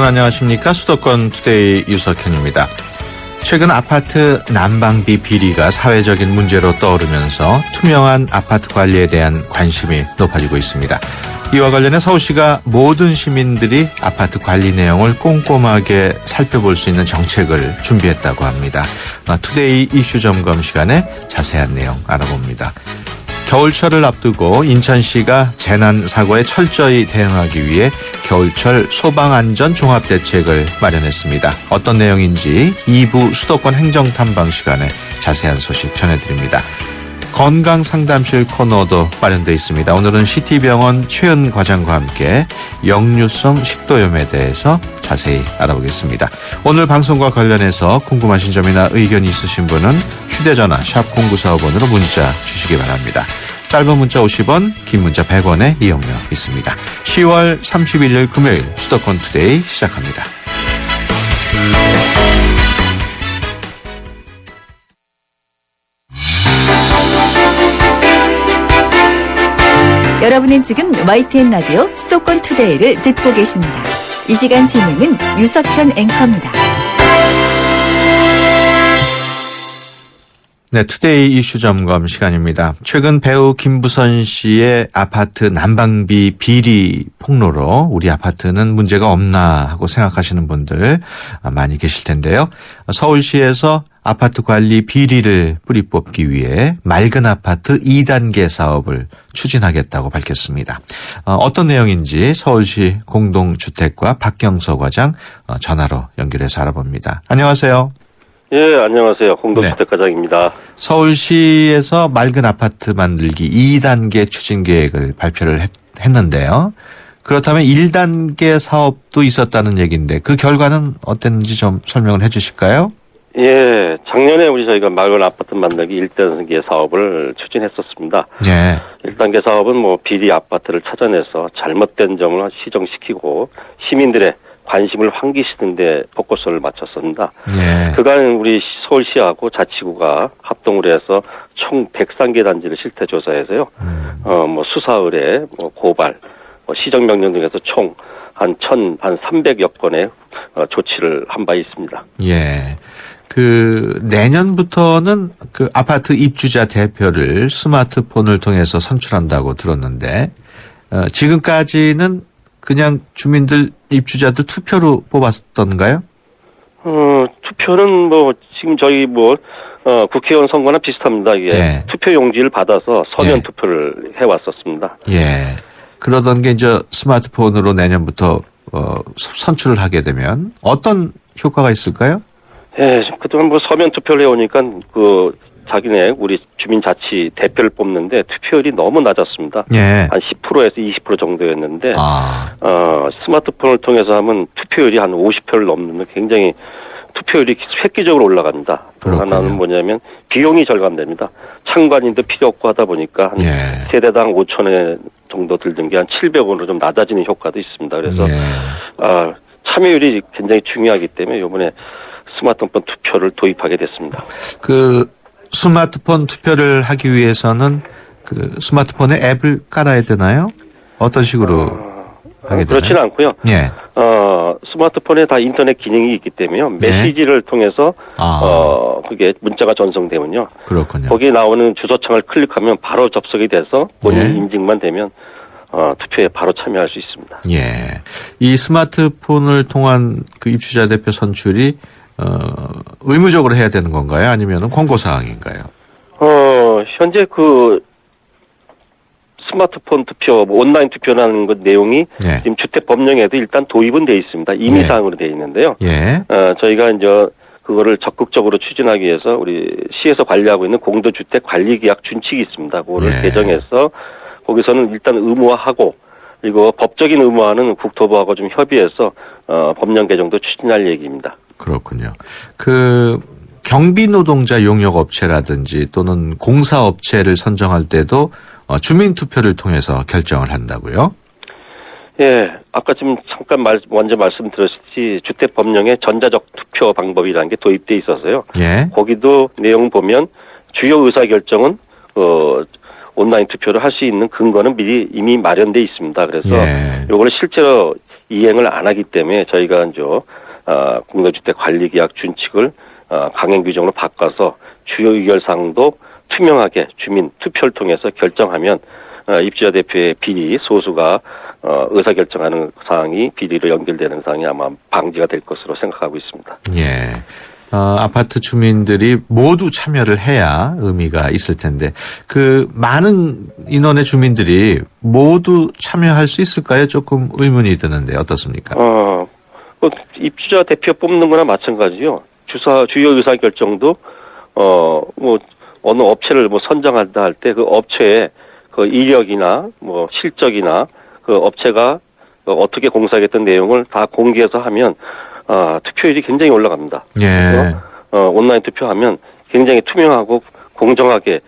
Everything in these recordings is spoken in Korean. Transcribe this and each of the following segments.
여러분 안녕하십니까? 수도권 투데이 유석현입니다. 최근 아파트 난방비 비리가 사회적인 문제로 떠오르면서 투명한 아파트 관리에 대한 관심이 높아지고 있습니다. 이와 관련해 서울시가 모든 시민들이 아파트 관리 내용을 꼼꼼하게 살펴볼 수 있는 정책을 준비했다고 합니다. 투데이 이슈 점검 시간에 자세한 내용 알아봅니다. 겨울철을 앞두고 인천시가 재난사고에 철저히 대응하기 위해 겨울철 소방안전 종합대책을 마련했습니다. 어떤 내용인지 2부 수도권 행정탐방 시간에 자세한 소식 전해드립니다. 건강상담실 코너도 마련되어 있습니다. 오늘은 시티병원 최은 과장과 함께 역류성 식도염에 대해서 자세히 알아보겠습니다. 오늘 방송과 관련해서 궁금하신 점이나 의견이 있으신 분은 휴대전화 샵 0945번으로 문자 주시기 바랍니다. 짧은 문자 50원, 긴 문자 100원의 이용료 있습니다. 10월 31일 금요일 수도권 투데이 시작합니다. 여러분은 지금 YTN 라디오 수도권 투데이를 듣고 계십니다. 이 시간 진행은 유석현 앵커입니다. 네, 투데이 이슈 점검 시간입니다. 최근 배우 김부선 씨의 아파트 난방비 비리 폭로로 우리 아파트는 문제가 없나 하고 생각하시는 분들 많이 계실 텐데요. 서울시에서 아파트 관리 비리를 뿌리 뽑기 위해 맑은 아파트 2단계 사업을 추진하겠다고 밝혔습니다. 어떤 내용인지 서울시 공동주택과 박경서 과장 전화로 연결해서 알아봅니다. 안녕하세요. 예, 안녕하세요. 공동주택과장입니다. 네. 서울시에서 맑은 아파트 만들기 2단계 추진 계획을 발표를 했는데요. 그렇다면 1단계 사업도 있었다는 얘기인데 그 결과는 어땠는지 좀 설명을 해 주실까요? 예, 작년에 저희가 맑은 아파트 만들기 1단계 사업을 추진했었습니다. 예. 1단계 사업은 비리 아파트를 찾아내서 잘못된 점을 시정시키고 시민들의 관심을 환기시키는 데 포커스를 맞췄습니다. 예. 그간 우리 서울시하고 자치구가 합동으로 해서 총 103개 단지를 실태 조사해서요. 수사 의뢰, 고발, 시정명령 등에서 총 한 300여 건의 조치를 한 바 있습니다. 예. 내년부터는 아파트 입주자 대표를 스마트폰을 통해서 선출한다고 들었는데, 지금까지는 그냥 주민들, 입주자들 투표로 뽑았던가요? 투표는 지금 저희 국회의원 선거나 비슷합니다. 이게 네. 투표 용지를 받아서 서면 네. 투표를 해왔었습니다. 예. 그러던 게 이제 스마트폰으로 내년부터 선출을 하게 되면 어떤 효과가 있을까요? 예, 그동안 서면 투표를 해오니까 자기네 우리 주민자치 대표를 뽑는데 투표율이 너무 낮았습니다. 예. 한 10%에서 20% 정도였는데, 스마트폰을 통해서 하면 투표율이 한 50%를 넘는 굉장히 투표율이 획기적으로 올라갑니다. 또 하나는 뭐냐면 비용이 절감됩니다. 참관인도 필요 없고 하다 보니까 한 예. 세대당 5,000원 정도 들던 게 한 700원으로 좀 낮아지는 효과도 있습니다. 그래서 예. 참여율이 굉장히 중요하기 때문에 이번에 스마트폰 투표를 도입하게 됐습니다. 스마트폰 투표를 하기 위해서는 스마트폰에 앱을 깔아야 되나요? 어떤 식으로 하게 되나요? 그렇지는 않고요. 예. 스마트폰에 다 인터넷 기능이 있기 때문에요. 메시지를 통해서 그게 문자가 전송되면요. 그렇군요. 거기에 나오는 주소창을 클릭하면 바로 접속이 돼서 본인 인증만 되면 투표에 바로 참여할 수 있습니다. 예. 이 스마트폰을 통한 입주자 대표 선출이 의무적으로 해야 되는 건가요? 아니면 권고사항인가요? 현재 스마트폰 투표, 온라인 투표라는 내용이 지금 주택법령에도 일단 도입은 돼 있습니다. 임의사항으로 돼 있는데요. 예. 저희가 이제 그거를 적극적으로 추진하기 위해서 우리 시에서 관리하고 있는 공동주택 관리계약 준칙이 있습니다. 그거를 개정해서 거기서는 일단 의무화하고 그리고 법적인 의무화는 국토부하고 좀 협의해서 법령 개정도 추진할 얘기입니다. 그렇군요. 경비 노동자 용역 업체라든지 또는 공사업체를 선정할 때도 주민 투표를 통해서 결정을 한다고요? 예, 아까 지금 잠깐 먼저 말씀드렸듯이 주택법령에 전자적 투표 방법이라는 게 도입돼 있어서요. 예. 거기도 내용 보면 주요 의사결정은 온라인 투표를 할 수 있는 근거는 미리 이미 마련돼 있습니다. 그래서 요거를 실제로 이행을 안 하기 때문에 저희가 이제 공동주택 관리계약 준칙을 강행 규정으로 바꿔서 주요 의결사항도 투명하게 주민 투표를 통해서 결정하면 입주자 대표의 비리 소수가 의사결정하는 사항이 비리로 연결되는 사항이 아마 방지가 될 것으로 생각하고 있습니다. 예. 아파트 주민들이 모두 참여를 해야 의미가 있을 텐데 그 많은 인원의 주민들이 모두 참여할 수 있을까요? 조금 의문이 드는데 어떻습니까? 입주자 대표 뽑는 거나 마찬가지요. 주요 의사결정도 어느 업체를 선정한다 할 때 그 업체의 그 이력이나 실적이나 그 업체가 어떻게 공사하겠다는 내용을 다 공개해서 하면 투표율이 굉장히 올라갑니다. 예. 온라인 투표하면 굉장히 투명하고 공정하게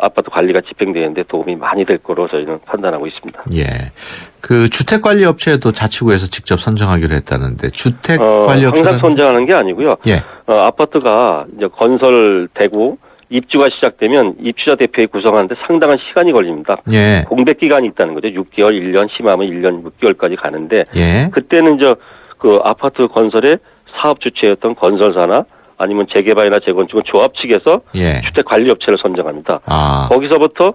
아파트 관리가 집행되는데 도움이 많이 될 거로 저희는 판단하고 있습니다. 예. 그 주택관리업체도 자치구에서 직접 선정하기로 했다는데 주택관리업체는 항상 선정하는 게 아니고요. 예. 아파트가 이제 건설되고 입주가 시작되면 입주자 대표에 구성하는데 상당한 시간이 걸립니다. 예. 공백 기간이 있다는 거죠. 6개월, 1년, 심하면 1년 6개월까지 가는데 예. 그때는 그 아파트 건설의 사업 주체였던 건설사나 아니면 재개발이나 재건축은 조합 측에서 예. 주택관리업체를 선정합니다. 아. 거기서부터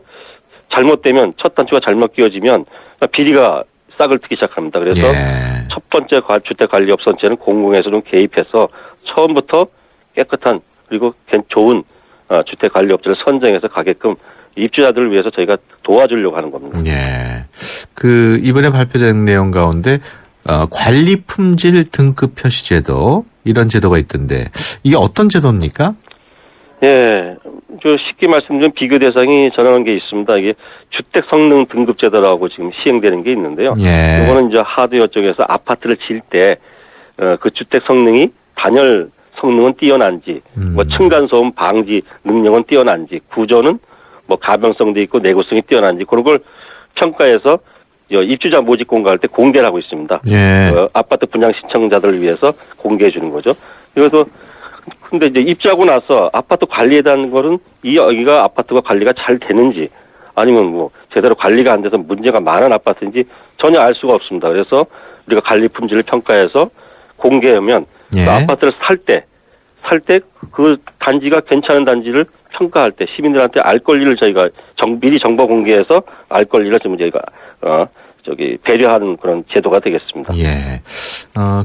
잘못되면 첫 단추가 잘못 끼워지면 비리가 싹을 트기 시작합니다. 그래서 예. 첫 번째 주택관리업 선체는 공공에서 좀 개입해서 처음부터 깨끗한 그리고 좋은 주택관리업체를 선정해서 가게끔 입주자들을 위해서 저희가 도와주려고 하는 겁니다. 예. 그 이번에 발표된 내용 가운데 관리 품질 등급 표시 제도 이런 제도가 있던데 이게 어떤 제도입니까? 예. 쉽게 말씀드리면 비교 대상이 전환한 게 있습니다. 이게 주택 성능 등급 제도라고 지금 시행되는 게 있는데요. 예. 이거는 이제 하드웨어 쪽에서 아파트를 지을 때 그 주택 성능이 단열 성능은 뛰어난지, 층간소음 방지 능력은 뛰어난지, 구조는 가변성도 있고 내구성이 뛰어난지 그런 걸 평가해서 입주자 모집 공고할 때 공개를 하고 있습니다. 예. 아파트 분양 신청자들을 위해서 공개해 주는 거죠. 그래서 근데 이제 입주하고 나서 아파트 관리에 대한 거는 여기가 아파트가 관리가 잘 되는지 아니면 제대로 관리가 안 돼서 문제가 많은 아파트인지 전혀 알 수가 없습니다. 그래서 우리가 관리 품질을 평가해서 공개하면 예. 그 아파트를 살 때 그 단지가 괜찮은 단지를 평가할 때 시민들한테 알 권리를 저희가 미리 정보 공개해서 알 권리를 좀 저희가 배려하는 그런 제도가 되겠습니다. 예.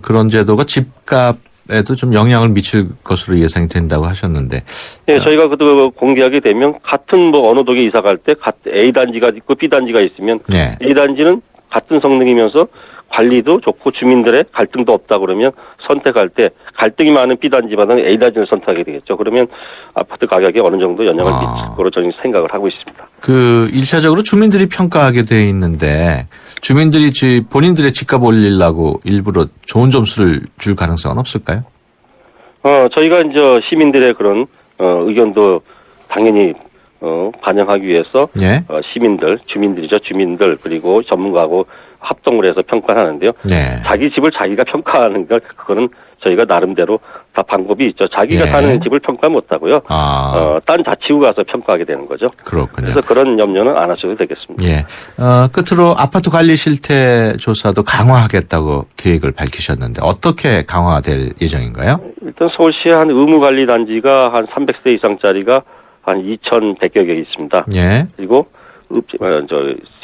그런 제도가 집값에도 좀 영향을 미칠 것으로 예상이 된다고 하셨는데. 예, 저희가 그 공개하게 되면 같은 어느 동에 이사 갈 때 A 단지가 있고 B 단지가 있으면 예. A 단지는 같은 성능이면서 관리도 좋고 주민들의 갈등도 없다 그러면 선택할 때 갈등이 많은 B 단지보다는 A 단지를 선택하게 되겠죠. 그러면 아파트 가격에 어느 정도 영향을 미칠 거로 저는 생각을 하고 있습니다. 그 1차적으로 주민들이 평가하게 돼 있는데 주민들이 본인들의 집값 올리려고 일부러 좋은 점수를 줄 가능성은 없을까요? 저희가 이제 시민들의 그런 의견도 당연히 반영하기 위해서 예. 주민들이죠. 주민들 그리고 전문가하고 합동을 해서 평가를 하는데요. 네. 자기 집을 자기가 평가하는 것 그거는 저희가 나름대로 다 방법이 있죠. 자기가 예. 사는 집을 평가 못 하고요. 딴 자치구 가서 평가하게 되는 거죠. 그렇군요. 그래서 그런 염려는 안 하셔도 되겠습니다. 예. 끝으로 아파트 관리 실태 조사도 강화하겠다고 계획을 밝히셨는데 어떻게 강화될 예정인가요? 일단 서울시에 한 의무관리 단지가 한 300세 이상짜리가 한 2,100여 개 있습니다. 예. 그리고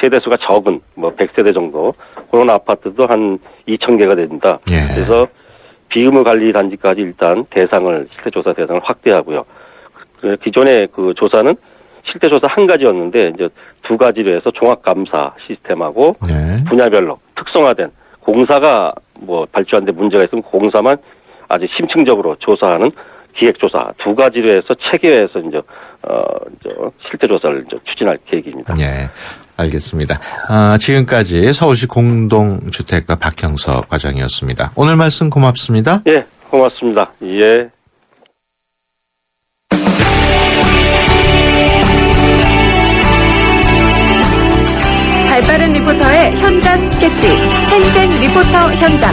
세대수가 적은 100세대 정도 그런 아파트도 한 2,000개가 됩니다. 예. 그래서 비의무 관리 단지까지 일단 실태조사 대상을 확대하고요. 기존의 그 조사는 실태조사 한 가지였는데 이제 두 가지로 해서 종합감사 시스템하고 예. 분야별로 특성화된 공사가 발주하는데 문제가 있으면 공사만 아주 심층적으로 조사하는 기획조사 두 가지로 해서 체계화해서 이제 실태조사를 추진할 계획입니다. 예, 알겠습니다. 지금까지 서울시 공동주택과 박형서 과장이었습니다. 오늘 말씀 고맙습니다. 예, 고맙습니다. 예. 발빠른 리포터의 현장 스케치, 행생 리포터 현장.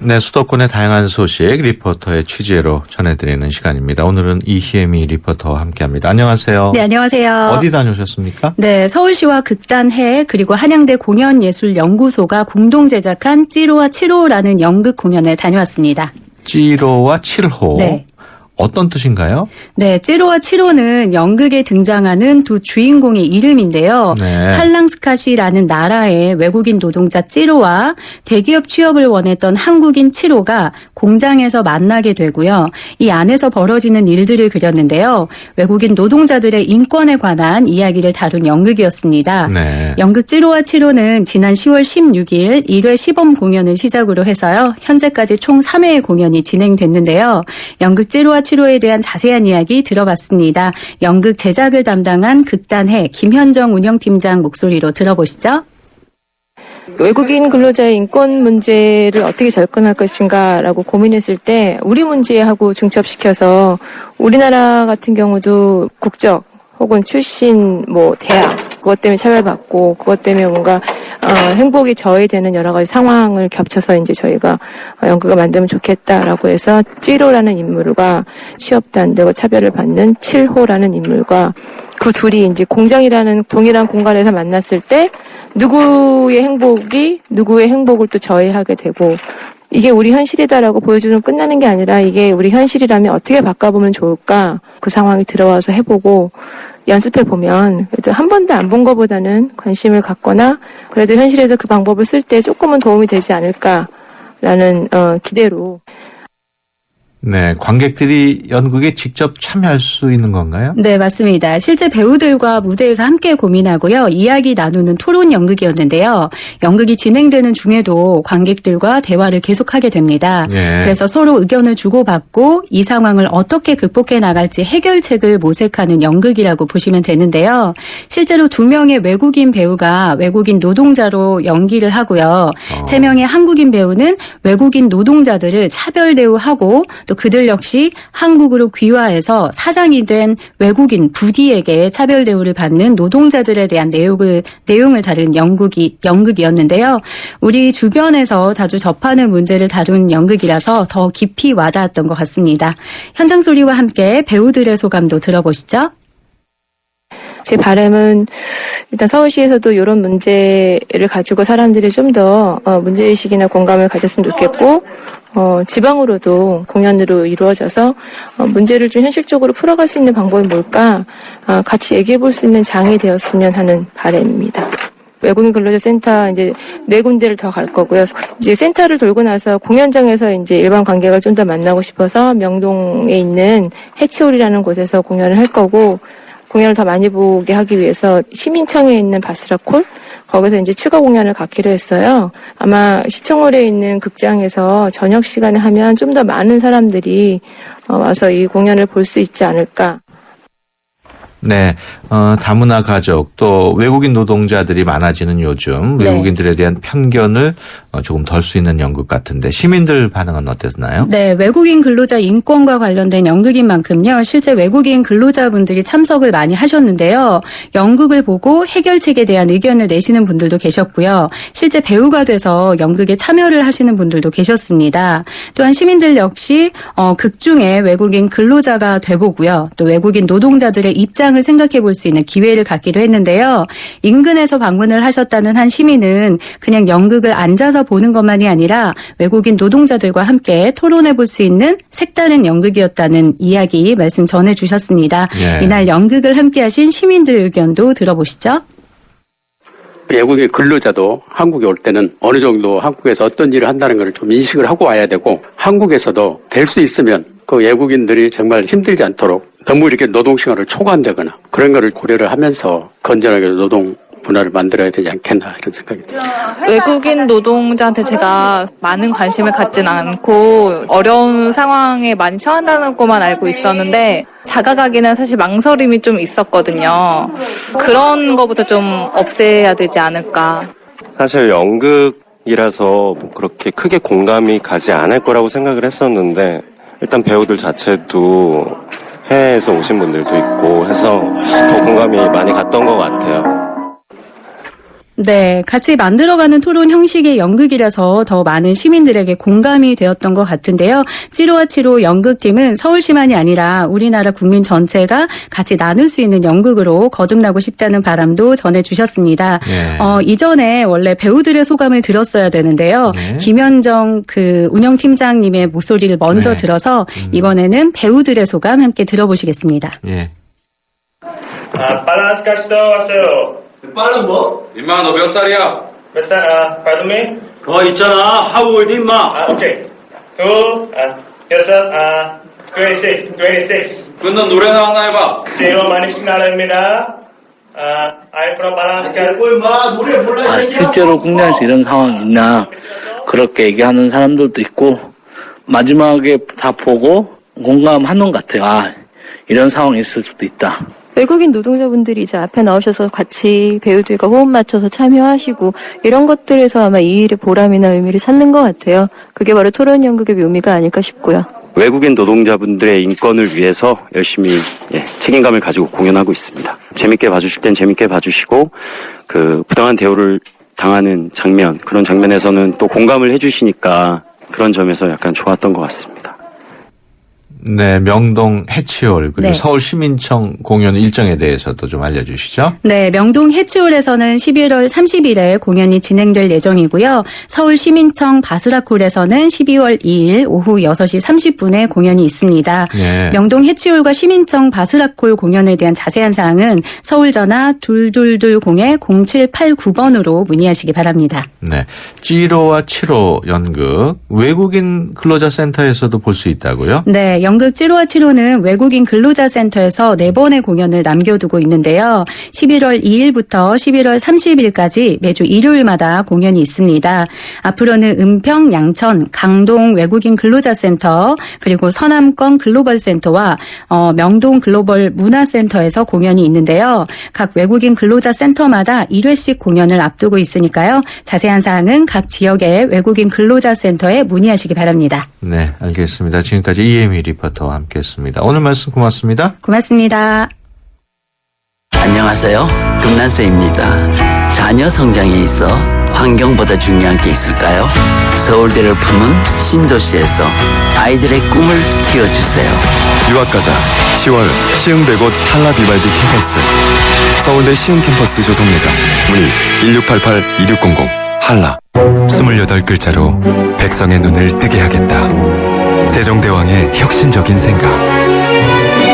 네, 수도권의 다양한 소식 리포터의 취재로 전해드리는 시간입니다. 오늘은 이희애미 리포터와 함께합니다. 안녕하세요. 네, 안녕하세요. 어디 다녀오셨습니까? 네, 서울시와 극단해 그리고 한양대 공연예술연구소가 공동 제작한 찌로와 7호라는 연극 공연에 다녀왔습니다. 찌로와 7호. 네. 어떤 뜻인가요? 네, 찌로와 7호는 연극에 등장하는 두 주인공의 이름인데요. 네. 팔랑스카시라는 나라의 외국인 노동자 찌로와 대기업 취업을 원했던 한국인 7호가 공장에서 만나게 되고요. 이 안에서 벌어지는 일들을 그렸는데요. 외국인 노동자들의 인권에 관한 이야기를 다룬 연극이었습니다. 네. 연극 찌로와 7호는 지난 10월 16일 1회 시범 공연을 시작으로 해서요. 현재까지 총 3회의 공연이 진행됐는데요. 연극 찌로와 7호에 대한 자세한 이야기 들어봤습니다. 연극 제작을 담당한 극단해 김현정 운영팀장 목소리로 들어보시죠. 외국인 근로자의 인권 문제를 어떻게 접근할 것인가라고 고민했을 때 우리 문제하고 중첩시켜서 우리나라 같은 경우도 국적 혹은 출신, 대학, 그것 때문에 차별받고, 그것 때문에 뭔가, 행복이 저해되는 여러 가지 상황을 겹쳐서 이제 저희가 연극을 만들면 좋겠다라고 해서 찌로라는 인물과 취업도 안 되고 차별을 받는 7호라는 인물과 그 둘이 이제 공장이라는 동일한 공간에서 만났을 때 누구의 행복을 또 저해하게 되고 이게 우리 현실이다라고 보여주는 끝나는 게 아니라 이게 우리 현실이라면 어떻게 바꿔보면 좋을까 그 상황이 들어와서 해보고 연습해보면 그래도 한 번도 안 본 것보다는 관심을 갖거나 그래도 현실에서 그 방법을 쓸 때 조금은 도움이 되지 않을까라는 기대로 네, 관객들이 연극에 직접 참여할 수 있는 건가요? 네, 맞습니다. 실제 배우들과 무대에서 함께 고민하고요. 이야기 나누는 토론 연극이었는데요. 연극이 진행되는 중에도 관객들과 대화를 계속하게 됩니다. 예. 그래서 서로 의견을 주고받고 이 상황을 어떻게 극복해 나갈지 해결책을 모색하는 연극이라고 보시면 되는데요. 실제로 2명의 외국인 배우가 외국인 노동자로 연기를 하고요. 3명의 한국인 배우는 외국인 노동자들을 차별 대우하고 또 그들 역시 한국으로 귀화해서 사장이 된 외국인 부디에게 차별 대우를 받는 노동자들에 대한 내용을 다룬 연극이었는데요. 우리 주변에서 자주 접하는 문제를 다룬 연극이라서 더 깊이 와닿았던 것 같습니다. 현장 소리와 함께 배우들의 소감도 들어보시죠. 제 바람은 일단 서울시에서도 이런 문제를 가지고 사람들이 좀 더 문제의식이나 공감을 가졌으면 좋겠고 지방으로도 공연으로 이루어져서 문제를 좀 현실적으로 풀어갈 수 있는 방법이 뭘까 같이 얘기해 볼 수 있는 장이 되었으면 하는 바람입니다. 외국인 근로자 센터 이제 4군데를 더 갈 거고요. 이제 센터를 돌고 나서 공연장에서 이제 일반 관객을 좀 더 만나고 싶어서 명동에 있는 해치홀이라는 곳에서 공연을 할 거고 공연을 더 많이 보게 하기 위해서 시민청에 있는 바스라콜 거기서 이제 추가 공연을 갖기로 했어요. 아마 시청홀에 있는 극장에서 저녁 시간에 하면 좀 더 많은 사람들이 와서 이 공연을 볼 수 있지 않을까. 네, 다문화 가족 또 외국인 노동자들이 많아지는 요즘 네. 외국인들에 대한 편견을 조금 덜 수 있는 연극 같은데 시민들 반응은 어땠나요? 네, 외국인 근로자 인권과 관련된 연극인 만큼요. 실제 외국인 근로자분들이 참석을 많이 하셨는데요. 연극을 보고 해결책에 대한 의견을 내시는 분들도 계셨고요. 실제 배우가 돼서 연극에 참여를 하시는 분들도 계셨습니다. 또한 시민들 역시 극 중에 외국인 근로자가 돼보고요. 또 외국인 노동자들의 입장을 생각해 볼 수 있는 기회를 갖기도 했는데요. 인근에서 방문을 하셨다는 한 시민은 그냥 연극을 앉아서 보는 것만이 아니라 외국인 노동자들과 함께 토론해 볼 수 있는 색다른 연극이었다는 이야기 말씀 전해주셨습니다. 예. 이날 연극을 함께 하신 시민들 의견도 들어보시죠. 외국의 근로자도 한국에 올 때는 어느 정도 한국에서 어떤 일을 한다는 걸 좀 인식을 하고 와야 되고 한국에서도 될 수 있으면 그 외국인들이 정말 힘들지 않도록 너무 이렇게 노동시간을 초과한다거나 그런 거를 고려를 하면서 건전하게 노동 문화를 만들어야 되지 않겠나 이런 생각이 듭니다. 외국인 노동자한테 제가 많은 관심을 갖진 않고 어려운 상황에 많이 처한다는 것만 알고 있었는데 다가가기는 사실 망설임이 좀 있었거든요. 그런 거부터 좀 없애야 되지 않을까. 사실 연극이라서 뭐 그렇게 크게 공감이 가지 않을 거라고 생각을 했었는데 일단 배우들 자체도 해외에서 오신 분들도 있고 해서 더 공감이 많이 갔던 것 같아요. 네, 같이 만들어가는 토론 형식의 연극이라서 더 많은 시민들에게 공감이 되었던 것 같은데요. 찌로와 치로 연극팀은 서울시만이 아니라 우리나라 국민 전체가 같이 나눌 수 있는 연극으로 거듭나고 싶다는 바람도 전해주셨습니다. 네. 이전에 원래 배우들의 소감을 들었어야 되는데요. 네. 김현정 그 운영팀장님의 목소리를 먼저 네. 들어서 이번에는 배우들의 소감 함께 들어보시겠습니다. 예. 빨간 스카치도 왔어요. 빨간 거? 임마 너 몇 살이야? 몇 살? pardon me? 거 있잖아. How old 임마? 오케이. 여섯, 26. 끝난 노래나 하나 해봐. 제로 마니식 나라입니다. I'm from 빨간 스카치. 임마 노래 몰라. 실제로 국내에서 이런 상황이 있나 그렇게 얘기하는 사람들도 있고 마지막에 다 보고 공감하는 것 같아요. 이런 상황이 있을 수도 있다. 외국인 노동자분들이 이제 앞에 나오셔서 같이 배우들과 호흡 맞춰서 참여하시고 이런 것들에서 아마 이 일의 보람이나 의미를 찾는 것 같아요. 그게 바로 토론 연극의 묘미가 아닐까 싶고요. 외국인 노동자분들의 인권을 위해서 열심히 책임감을 가지고 공연하고 있습니다. 재밌게 봐주실 땐 재밌게 봐주시고 그 부당한 대우를 당하는 장면, 그런 장면에서는 또 공감을 해주시니까 그런 점에서 약간 좋았던 것 같습니다. 네, 명동 해치홀 그리고 네. 서울시민청 공연 일정에 대해서도 좀 알려주시죠. 네, 명동 해치홀에서는 11월 30일에 공연이 진행될 예정이고요. 서울시민청 바스락홀에서는 12월 2일 오후 6시 30분에 공연이 있습니다. 네. 명동 해치홀과 시민청 바스락홀 공연에 대한 자세한 사항은 서울전화 2220-0789번으로 문의하시기 바랍니다. 네, 찌로와 치로 연극 외국인 근로자 센터에서도 볼 수 있다고요? 네, 연극 찌로와 치로는 외국인 근로자센터에서 4번의 공연을 남겨두고 있는데요. 11월 2일부터 11월 30일까지 매주 일요일마다 공연이 있습니다. 앞으로는 은평, 양천, 강동 외국인 근로자센터 그리고 서남권 글로벌센터와 명동 글로벌 문화센터에서 공연이 있는데요. 각 외국인 근로자센터마다 1회씩 공연을 앞두고 있으니까요. 자세한 사항은 각 지역의 외국인 근로자센터에 문의하시기 바랍니다. 네, 알겠습니다. 지금까지 이혜미 리포터와 함께했습니다. 오늘 말씀 고맙습니다. 고맙습니다. 안녕하세요. 금난세입니다. 자녀 성장에 있어 환경보다 중요한 게 있을까요? 서울대를 품은 신도시에서 아이들의 꿈을 키워주세요. 유학가자 10월 시흥대곳 한라비발디 캠퍼스 서울대 시흥캠퍼스 조성 예정 문의 1688-2600 한라 28글자로 백성의 눈을 뜨게 하겠다. 세종대왕의 혁신적인 생각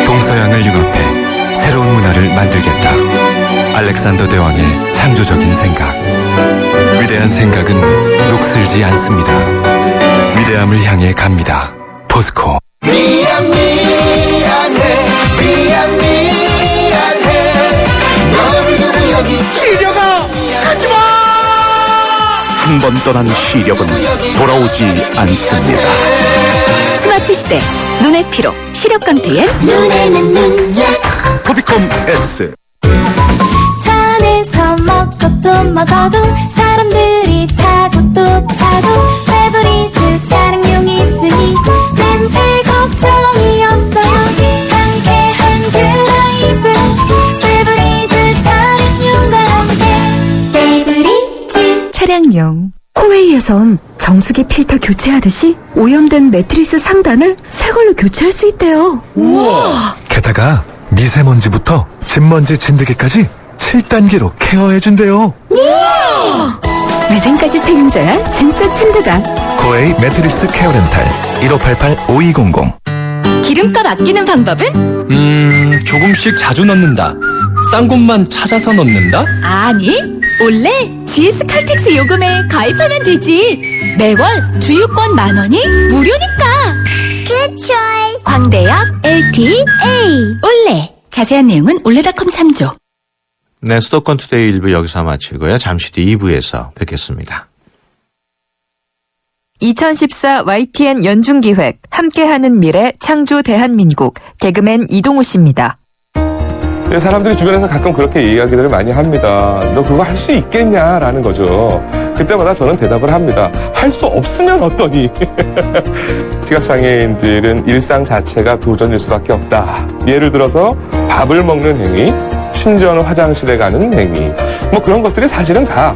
동서양을 융합해 새로운 문화를 만들겠다. 알렉산더 대왕의 창조적인 생각 위대한 생각은 녹슬지 않습니다. 위대함을 향해 갑니다. 포스코 미안해 너를 두고 여기 시려가 가지마. 한 번 떠난 시력은 돌아오지 않습니다. 스마트 시대 눈의 피로 시력 강퇴엔 눈에는 눈약 토비콤 S. 차 안에서 먹고 또 먹어도 사람들이 타고 또 타고 페브리즈 차량용이 있으니 냄새 걱정이 없어요. 상쾌한 드라이브 페브리즈 차량용과 함께 페브리즈 차량용. 코웨이에선 정수기 필터 교체하듯이 오염된 매트리스 상단을 새 걸로 교체할 수 있대요. 우와! 게다가 미세먼지부터 진먼지 진드기까지 7단계로 케어해준대요. 우와! 위생까지 책임져야 진짜 침대다. 코웨이 매트리스 케어 렌탈 1588-5200. 기름값 아끼는 방법은? 조금씩 자주 넣는다. 싼 곳만 찾아서 넣는다? 아니, 원래 GS 칼텍스 요금에 가입하면 되지. 매월 주유권 10,000원이 무료니까. Good choice. 광대역 LTA 올레. 자세한 내용은 올레닷컴 참조. 네, 수도권 투데이 1부 여기서 마치고요. 잠시 뒤 2부에서 뵙겠습니다. 2014 YTN 연중기획 함께하는 미래 창조 대한민국 개그맨 이동우 씨입니다. 사람들이 주변에서 가끔 그렇게 이야기들을 많이 합니다. 너 그거 할 수 있겠냐라는 거죠. 그때마다 저는 대답을 합니다. 할 수 없으면 어떠니? 시각장애인들은 일상 자체가 도전일 수밖에 없다. 예를 들어서 밥을 먹는 행위, 심지어는 화장실에 가는 행위, 뭐 그런 것들이 사실은 다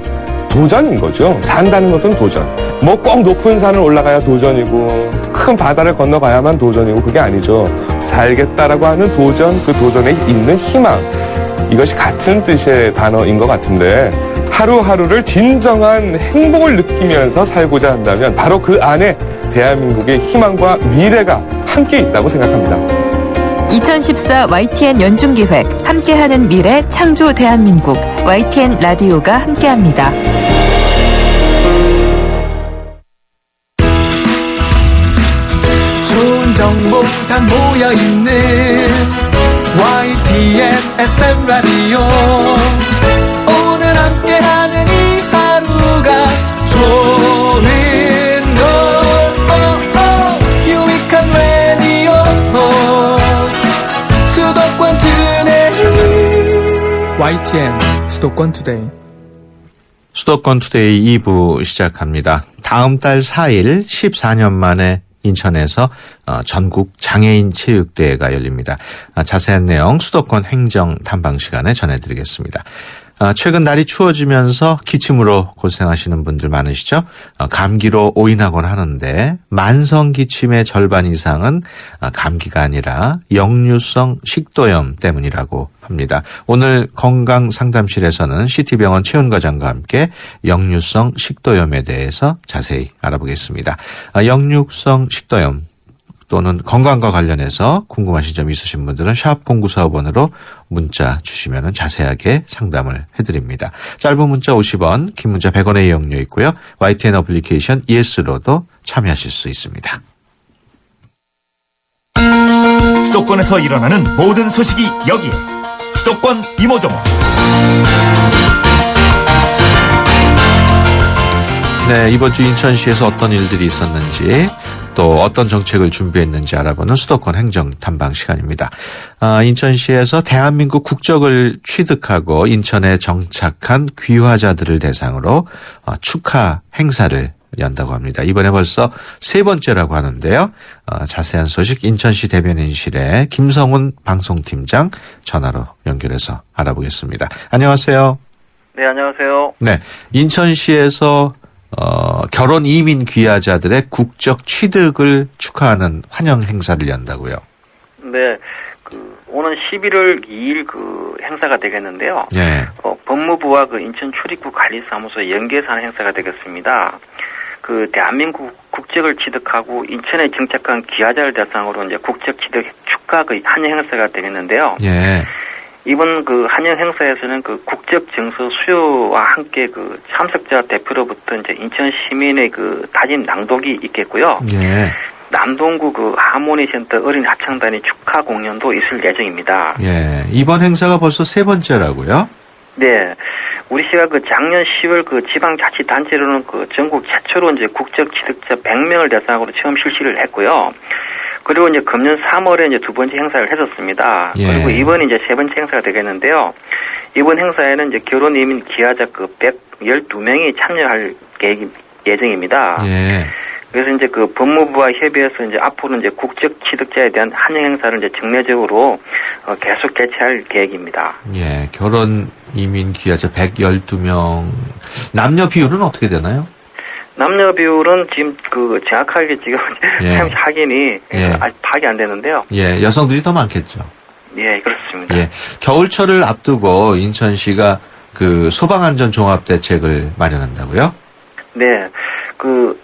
도전인 거죠. 산다는 것은 도전. 뭐 꼭 높은 산을 올라가야 도전이고 큰 바다를 건너가야만 도전이고 그게 아니죠. 살겠다라고 하는 도전, 그 도전에 있는 희망, 이것이 같은 뜻의 단어인 것 같은데 하루하루를 진정한 행복을 느끼면서 살고자 한다면 바로 그 안에 대한민국의 희망과 미래가 함께 있다고 생각합니다. 2014 YTN 연중기획 함께하는 미래 창조 대한민국 YTN 라디오가 함께합니다. 좋은 정보 다 모여있는 YTN FM 라디오 오늘 함께하는 이 하루가 좋은 걸 유익한 라디오 수도권 투데이 YTN 수도권 투데이 수도권 투데이 2부 시작합니다. 다음 달 4일 14년 만에 인천에서 전국 장애인 체육대회가 열립니다. 자세한 내용 수도권 행정 탐방 시간에 전해드리겠습니다. 최근 날이 추워지면서 기침으로 고생하시는 분들 많으시죠? 감기로 오인하곤 하는데 만성 기침의 절반 이상은 감기가 아니라 역류성 식도염 때문이라고 합니다. 오늘 건강상담실에서는 CT병원 최훈과장과 함께 역류성 식도염에 대해서 자세히 알아보겠습니다. 역류성 식도염 또는 건강과 관련해서 궁금하신 점 있으신 분들은 샵 0945번으로 문자 주시면 자세하게 상담을 해드립니다. 짧은 문자 50원, 긴 문자 100원의 이용료 있고요. YTN 어플리케이션 ES로도 참여하실 수 있습니다. 수도권에서 일어나는 모든 소식이 여기에 수도권 이모종. 네, 이번 주 인천시에서 어떤 일들이 있었는지 또 어떤 정책을 준비했는지 알아보는 수도권 행정 탐방 시간입니다. 인천시에서 대한민국 국적을 취득하고 인천에 정착한 귀화자들을 대상으로 축하 행사를 연다고 합니다. 이번에 벌써 세 번째라고 하는데요. 자세한 소식 인천시 대변인실의 김성훈 방송팀장 전화로 연결해서 알아보겠습니다. 안녕하세요. 네, 안녕하세요. 네, 인천시에서 결혼 이민 귀화자들의 국적 취득을 축하하는 환영 행사를 연다고요. 네, 오는 11월 2일 행사가 되겠는데요. 네. 법무부와 인천 출입국 관리사무소 연계해서 하는 행사가 되겠습니다. 대한민국 국적을 취득하고 인천에 정착한 귀화자를 대상으로 이제 국적 취득 축하 환영 행사가 되겠는데요. 예. 이번 환영 행사에서는 국적 증서 수여와 함께 참석자 대표로부터 이제 인천 시민의 다짐 낭독이 있겠고요. 예. 남동구 하모니 센터 어린 합창단의 축하 공연도 있을 예정입니다. 예. 이번 행사가 벌써 세 번째라고요? 네. 우리 시가 작년 10월 지방자치단체로는 전국 최초로 이제 국적 취득자 100명을 대상으로 처음 실시를 했고요. 그리고 이제 금년 3월에 이제 두 번째 행사를 했었습니다. 예. 그리고 이번이 이제 세 번째 행사가 되겠는데요. 이번 행사에는 이제 결혼 이민 귀화자 112명이 참여할 예정입니다. 예. 그래서 이제 법무부와 협의해서 이제 앞으로 이제 국적 취득자에 대한 환영 행사를 이제 정례적으로 계속 개최할 계획입니다. 예. 결혼 이민 귀화자 112명. 남녀 비율은 어떻게 되나요? 남녀 비율은 지금 정확하게 지금 예. 확인이 아직 파악이 안 되는데요. 예. 여성들이 더 많겠죠. 예, 그렇습니다. 예. 겨울철을 앞두고 인천시가 소방안전 종합대책을 마련한다고요? 네.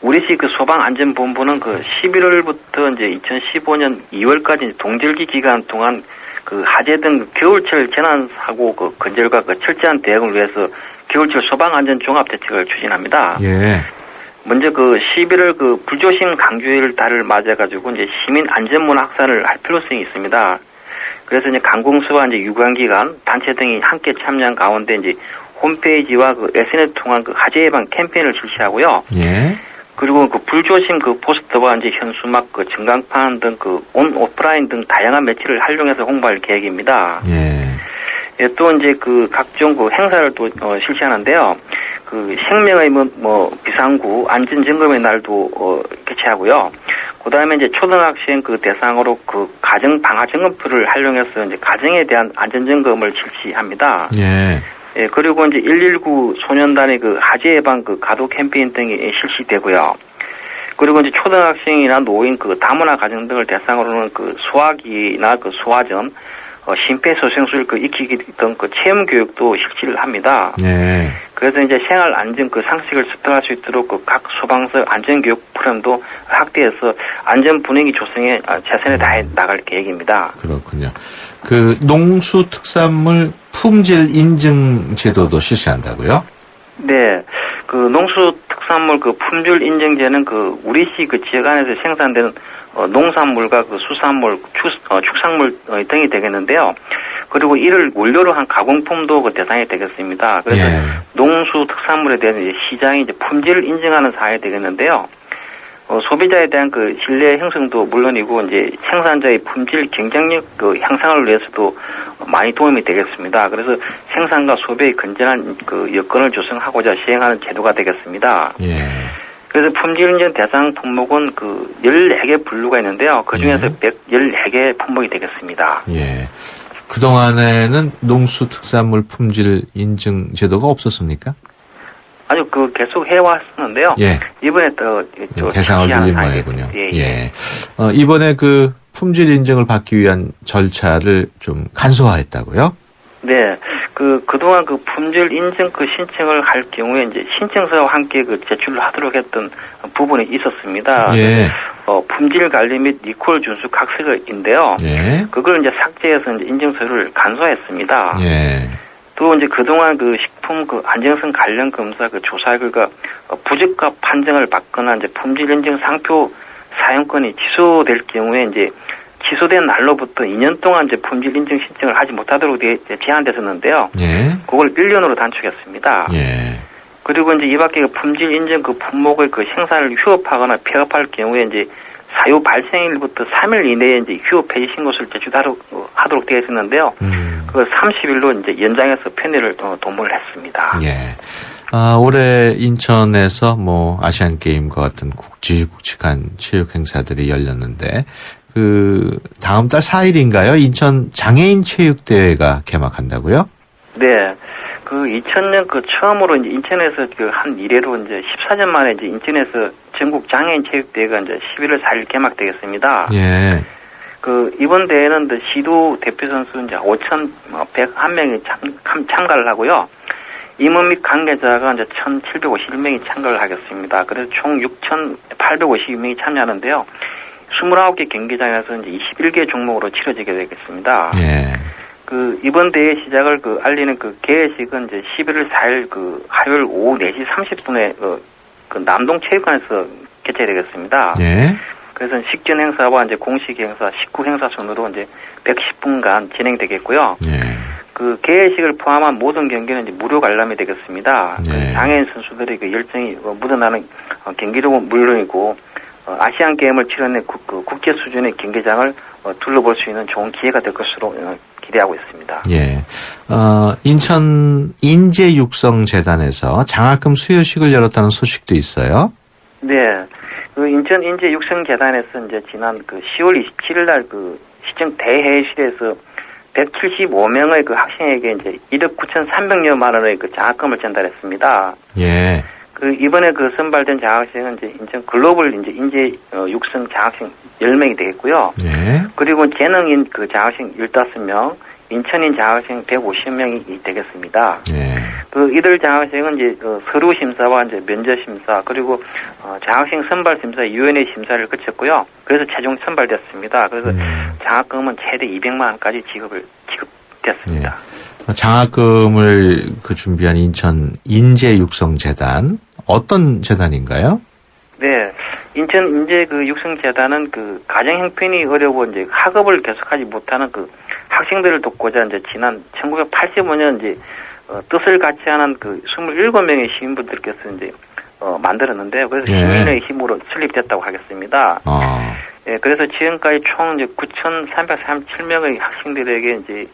우리시 소방안전본부는 11월부터 이제 2015년 2월까지 동절기 기간 동안 화재 등 겨울철 재난사고 건절과 철저한 대응을 위해서 겨울철 소방안전 종합대책을 추진합니다. 예. 먼저 11월 불조심 강주일 달을 맞아가지고 이제 시민 안전문화 확산을 할 필요성이 있습니다. 그래서 이제 관공서와 이제 유관기관, 단체 등이 함께 참여한 가운데 이제 홈페이지와 SNS 통한 화재 예방 캠페인을 실시하고요. 예. 그리고 불조심 포스터와 이제 현수막, 전광판 등 온 오프라인 등 다양한 매체를 활용해서 홍보할 계획입니다. 예. 예, 또 이제 각종 행사를 또 실시하는데요. 생명의 비상구 안전점검의 날도 개최하고요. 그다음에 이제 초등학생 대상으로 가정 방화 점검표를 활용해서 이제 가정에 대한 안전 점검을 실시합니다. 예. 예, 그리고 이제 119 소년단의 그 하재 예방 그 가도 캠페인 등이 실시되고요. 그리고 이제 초등학생이나 노인 그 다문화 가정 등을 대상으로는 그 소화기나 그 소화전, 심폐소생술 그 익히기 등 그 체험 교육도 실시를 합니다. 예. 그래서 이제 생활 안전 그 상식을 습득할 수 있도록 그 각 소방서 안전 교육 프로그램도 확대해서 안전 분위기 조성에 최선을 다해 나갈 계획입니다. 그렇군요. 그 농수 특산물 품질 인증 제도도 실시한다고요? 네. 그 농수 특산물 그 품질 인증제는 그 우리시 그 지역 안에서 생산되는 농산물과 그 수산물, 축산물 등이 되겠는데요. 그리고 이를 원료로 한 가공품도 그 대상이 되겠습니다. 그래서 농수 특산물에 대한 이제 시장이 이제 품질을 인증하는 사항이 되겠는데요. 소비자에 대한 그 신뢰 형성도 물론이고 이제 생산자의 품질 경쟁력 그 향상을 위해서도 많이 도움이 되겠습니다. 그래서 생산과 소비의 건전한 그 여건을 조성하고자 시행하는 제도가 되겠습니다. 예. 그래서 품질 인증 대상 품목은 그 14개 분류가 있는데요. 그 중에서 114개 품목이 되겠습니다. 예. 그동안에는 농수 특산물 품질 인증 제도가 없었습니까? 아주 그 계속 해왔었는데요. 예. 이번에 또 대상을 늘린 모양이군요. 예. 이번에 그 품질 인증을 받기 위한 절차를 좀 간소화했다고요? 네. 그동안 그 품질 인증 그 신청을 할 경우에 이제 신청서와 함께 그 제출을 하도록 했던 부분이 있었습니다. 예. 품질 관리 및 리콜 준수 각서인데요. 예. 그걸 이제 삭제해서 이제 인증서를 간소화했습니다. 예. 또 이제 그동안 그 식품 그 안정성 관련 검사 그 조사 결과 부적합 판정을 받거나 이제 품질 인증 상표 사용권이 취소될 경우에 이제 취소된 날로부터 2년 동안 이제 품질 인증 신청을 하지 못하도록 제한됐었는데요. 예. 그걸 1년으로 단축했습니다. 예. 그리고 이제 이 밖에 그 품질 인증 그 품목의 그 생산을 휴업하거나 폐업할 경우에 이제 사유 발생일부터 3일 이내에 이제 휴업 폐지 신고서를 제출하도록 되어 있었는데요. 그걸 30일로 이제 연장해서 편의를 도모를 했습니다. 예. 올해 인천에서 뭐 아시안 게임과 같은 굵직굵직한 체육 행사들이 열렸는데 그 다음 달 4일인가요? 인천 장애인 체육대회가 개막한다고요? 네. 그 2000년 그 처음으로 이제 인천에서 그 한 이래로 이제 14년 만에 이제 인천에서 전국 장애인 체육대회가 이제 11월 4일 개막되겠습니다. 예. 그 이번 대회는 시도 대표 선수 이제 5,101명이 참가를 하고요. 임원 및 관계자가 이제 1,751명이 참가를 하겠습니다. 그래서 총 6,852명이 참여하는데요. 29개 경기장에서 이제 21개 종목으로 치러지게 되겠습니다. 예. 그 이번 대회 시작을 그 알리는 그 개회식은 이제 11월 4일 그 화요일 오후 4시 30분에 그 남동 체육관에서 개최되겠습니다. 예. 그래서 식전 행사와 이제 공식 행사, 식후 행사 순으로 이제 110분간 진행되겠고요. 예. 그 개회식을 포함한 모든 경기는 이제 무료 관람이 되겠습니다. 예. 그 장애인 선수들의 그 열정이 묻어나는 경기력은 물론이고 아시안 게임을 치러낸 국제 수준의 경기장을 둘러볼 수 있는 좋은 기회가 될 것으로 기대하고 있습니다. 예. 인천 인재육성재단에서 장학금 수여식을 열었다는 소식도 있어요. 네. 그 인천 인재육성재단에서 이제 지난 그 10월 27일 날 그 시청 대회의실에서 175명의 그 학생에게 이제 1억 9,300여만 원의 그 장학금을 전달했습니다. 예. 그 이번에 그 선발된 장학생은 이제 인천 글로벌 이제 인재 육성 장학생 10명이 되겠고요. 예. 그리고 재능인 그 장학생 15명, 인천인 장학생 150명이 되겠습니다. 예. 그 이들 장학생은 이제 서류 심사와 이제 면접 심사 그리고 장학생 선발 심사 위원회 심사를 거쳤고요. 그래서 최종 선발됐습니다. 그래서 장학금은 최대 200만 원까지 지급됐습니다. 예. 장학금을 그 준비한 인천 인재육성재단 어떤 재단인가요? 네, 인천 인재 그 육성재단은 그 가정 형편이 어려워 이제 학업을 계속하지 못하는 그 학생들을 돕고자 이제 지난 1985년 이제 뜻을 같이 하는 그 27명의 시민분들께서 이제 만들었는데요. 그래서 예. 시민의 힘으로 설립됐다고 하겠습니다. 예, 그래서 지금까지 총 이제 9,337명의 학생들에게 이제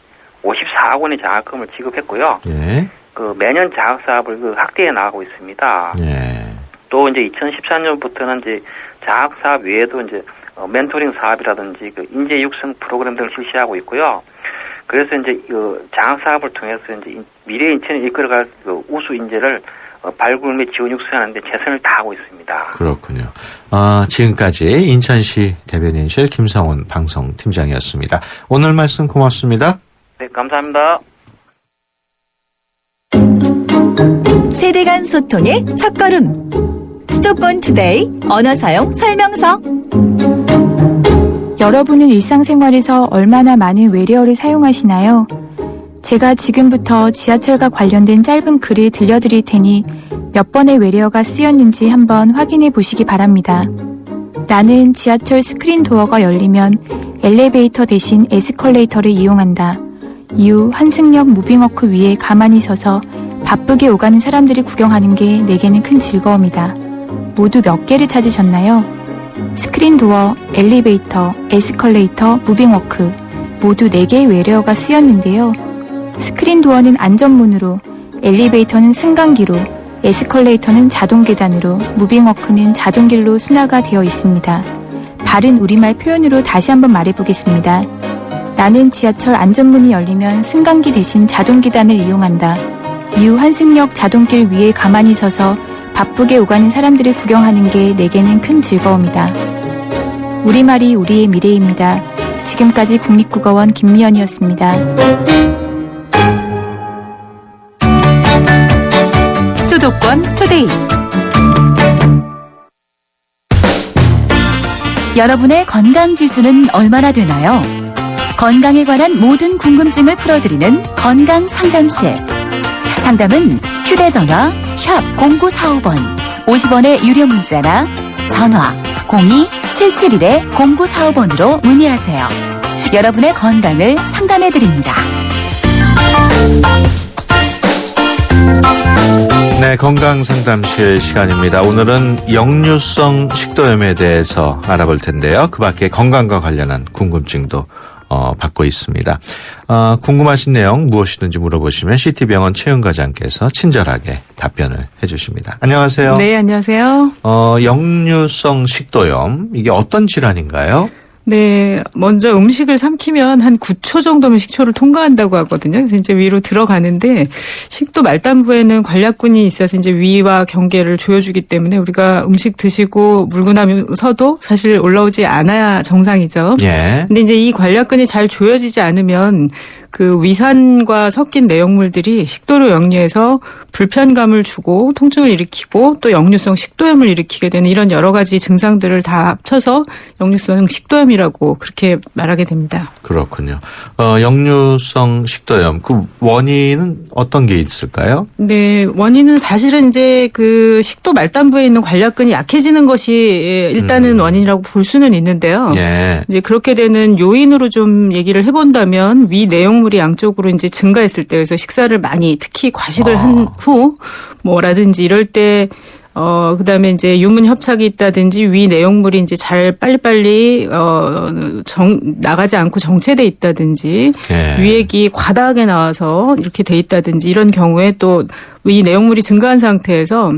54억 원의 장학금을 지급했고요. 예. 그 매년 장학 사업을 그 확대해 나가고 있습니다. 예. 또 이제 2014년부터는 이제 장학 사업 외에도 이제 멘토링 사업이라든지 그 인재 육성 프로그램 등을 실시하고 있고요. 그래서 이제 장학 사업을 통해서 이제 미래 인천을 이끌어갈 그 우수 인재를 발굴 및 지원 육성하는데 최선을 다하고 있습니다. 그렇군요. 지금까지 인천시 대변인실 김성훈 방송팀장이었습니다. 오늘 말씀 고맙습니다. 네, 감사합니다. 세대 간 소통의 첫걸음. 수도권 투데이 언어 사용 설명서. 여러분은 일상생활에서 얼마나 많은 외래어를 사용하시나요? 제가 지금부터 지하철과 관련된 짧은 글을 들려드릴 테니 몇 번의 외래어가 쓰였는지 한번 확인해 보시기 바랍니다. 나는 지하철 스크린 도어가 열리면 엘리베이터 대신 에스컬레이터를 이용한다. 이후 환승역 무빙워크 위에 가만히 서서 바쁘게 오가는 사람들을 구경하는 게 내게는 큰 즐거움이다. 모두 몇 개를 찾으셨나요? 스크린 도어, 엘리베이터, 에스컬레이터, 무빙워크 모두 4개의 외래어가 쓰였는데요. 스크린 도어는 안전문으로, 엘리베이터는 승강기로, 에스컬레이터는 자동 계단으로, 무빙워크는 자동길로 순화가 되어 있습니다. 바른 우리말 표현으로 다시 한번 말해보겠습니다. 나는 지하철 안전문이 열리면 승강기 대신 자동 계단을 이용한다. 이후 환승역 자동길 위에 가만히 서서 바쁘게 오가는 사람들을 구경하는 게 내게는 큰 즐거움이다. 우리말이 우리의 미래입니다. 지금까지 국립국어원 김미연이었습니다. 수도권 투데이. 여러분의 건강 지수는 얼마나 되나요? 건강에 관한 모든 궁금증을 풀어드리는 건강 상담실. 상담은 휴대전화 샵 0945번 50원의 유료 문자나 전화 02-771-0945번으로 문의하세요. 여러분의 건강을 상담해드립니다. 네, 건강상담실 시간입니다. 오늘은 역류성 식도염에 대해서 알아볼 텐데요. 그 밖에 건강과 관련한 궁금증도 받고 있습니다. 궁금하신 내용 무엇이든지 물어보시면 CT병원 최은과장께서 친절하게 답변을 해주십니다. 안녕하세요. 네, 안녕하세요. 역류성 식도염, 이게 어떤 질환인가요? 네, 먼저 음식을 삼키면 한 9초 정도면 식초를 통과한다고 하거든요. 그래서 이제 위로 들어가는데 식도 말단부에는 관략근이 있어서 이제 위와 경계를 조여주기 때문에 우리가 음식 드시고 물고 나면서도 사실 올라오지 않아야 정상이죠. 예. 근데 이제 이 관략근이 잘 조여지지 않으면 그 위산과 섞인 내용물들이 식도로 역류해서 불편감을 주고 통증을 일으키고 또 역류성 식도염을 일으키게 되는 이런 여러 가지 증상들을 다 합쳐서 역류성 식도염이라고 그렇게 말하게 됩니다. 그렇군요. 역류성 식도염, 그 원인은 어떤 게 있을까요? 네, 원인은 사실은 이제 그 식도 말단부에 있는 관략근이 약해지는 것이 일단은 원인이라고 볼 수는 있는데요. 예. 이제 그렇게 되는 요인으로 좀 얘기를 해본다면 위 내용물이 양쪽으로 이제 증가했을 때, 그래서 식사를 많이 특히 과식을 한 후 뭐라든지 이럴 때 그다음에 이제 유문 협착이 있다든지 위 내용물이 이제 잘 빨리빨리 나가지 않고 정체돼 있다든지 예. 위액이 과다하게 나와서 이렇게 돼 있다든지 이런 경우에 또 위 내용물이 증가한 상태에서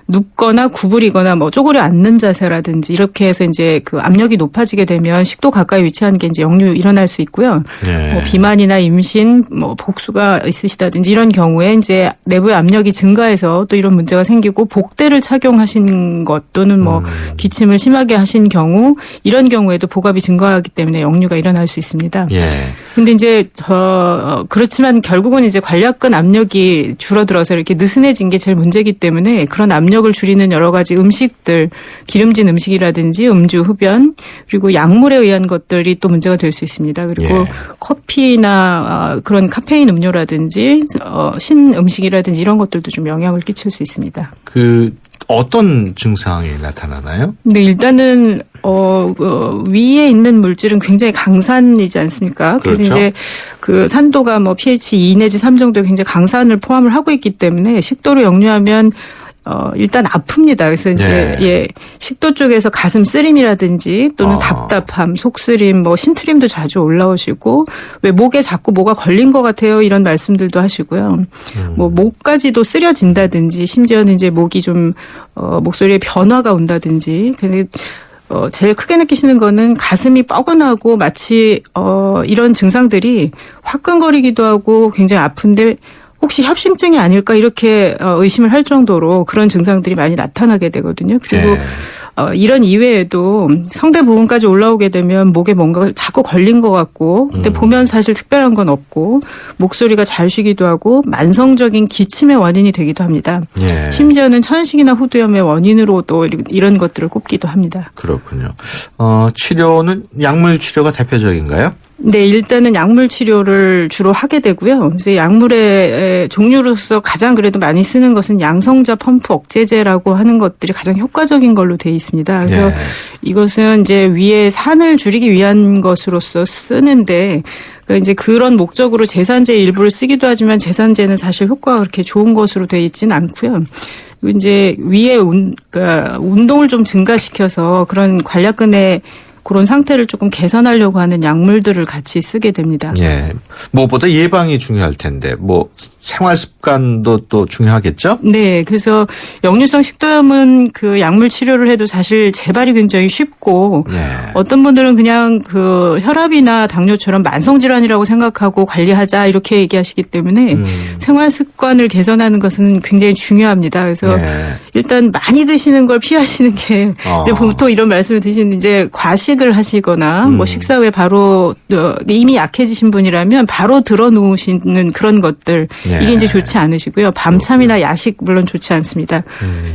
눕거나 구부리거나 뭐 쪼그려 앉는 자세라든지 이렇게 해서 이제 그 압력이 높아지게 되면 식도 가까이 위치한 게 이제 역류 일어날 수 있고요. 예. 뭐 비만이나 임신, 뭐 복수가 있으시다든지 이런 경우에 이제 내부의 압력이 증가해서 또 이런 문제가 생기고 복대를 착용하신 것 또는 뭐 기침을 심하게 하신 경우 이런 경우에도 복압이 증가하기 때문에 역류가 일어날 수 있습니다. 예. 근데 이제 그렇지만 결국은 이제 관략근 압력이 줄어들어서 이렇게 느슨해진 게 제일 문제이기 때문에 그런 압력을 줄이는 여러 가지 음식들, 기름진 음식이라든지 음주, 흡연 그리고 약물에 의한 것들이 또 문제가 될 수 있습니다. 그리고 예. 커피나 그런 카페인 음료라든지 신 음식이라든지 이런 것들도 좀 영향을 끼칠 수 있습니다. 어떤 증상이 나타나나요? 네, 일단은 위에 있는 물질은 굉장히 강산이지 않습니까? 그래서 그렇죠. 이제 그 산도가 뭐 pH 2 내지 3 정도의 굉장히 강산을 포함을 하고 있기 때문에 식도로 역류하면 일단 아픕니다. 그래서 이제 식도 쪽에서 가슴 쓰림이라든지 또는 답답함, 속쓰림, 뭐 신트림도 자주 올라오시고 왜 목에 자꾸 뭐가 걸린 것 같아요 이런 말씀들도 하시고요. 뭐 목까지도 쓰려진다든지 심지어는 이제 목이 좀 목소리에 변화가 온다든지. 그래서 제일 크게 느끼시는 거는 가슴이 뻐근하고 마치 이런 증상들이 화끈거리기도 하고 굉장히 아픈데 혹시 협심증이 아닐까 이렇게 의심을 할 정도로 그런 증상들이 많이 나타나게 되거든요. 그리고 이런 이외에도 성대 부분까지 올라오게 되면 목에 뭔가 자꾸 걸린 것 같고 근데 보면 사실 특별한 건 없고 목소리가 잘 쉬기도 하고 만성적인 기침의 원인이 되기도 합니다. 예. 심지어는 천식이나 후두염의 원인으로도 이런 것들을 꼽기도 합니다. 그렇군요. 치료는 약물 치료가 대표적인가요? 네, 일단은 약물 치료를 주로 하게 되고요. 그래서 약물의 종류로서 가장 그래도 많이 쓰는 것은 양성자 펌프 억제제라고 하는 것들이 가장 효과적인 걸로 돼 있습니다. 그래서 이것은 이제 위에 산을 줄이기 위한 것으로서 쓰는데 이제 그런 목적으로 제산제 일부를 쓰기도 하지만 제산제는 사실 효과가 그렇게 좋은 것으로 돼 있지는 않고요. 이제 위에 그러니까 운동을 좀 증가시켜서 그런 관략근의 그런 상태를 조금 개선하려고 하는 약물들을 같이 쓰게 됩니다. 예. 무엇보다 예방이 중요할 텐데, 생활 습관도 또 중요하겠죠? 네. 그래서 역류성 식도염은 그 약물 치료를 해도 사실 재발이 굉장히 쉽고 어떤 분들은 그냥 그 혈압이나 당뇨처럼 만성질환이라고 생각하고 관리하자 이렇게 얘기하시기 때문에 생활 습관을 개선하는 것은 굉장히 중요합니다. 그래서 일단 많이 드시는 걸 피하시는 게 이제 보통 이런 말씀을 드시는 이제 과식을 하시거나 뭐 식사 후에 바로 이미 약해지신 분이라면 바로 들어 누우시는 그런 것들 이게 이제 좋지 않으시고요. 밤참이나 야식 물론 좋지 않습니다.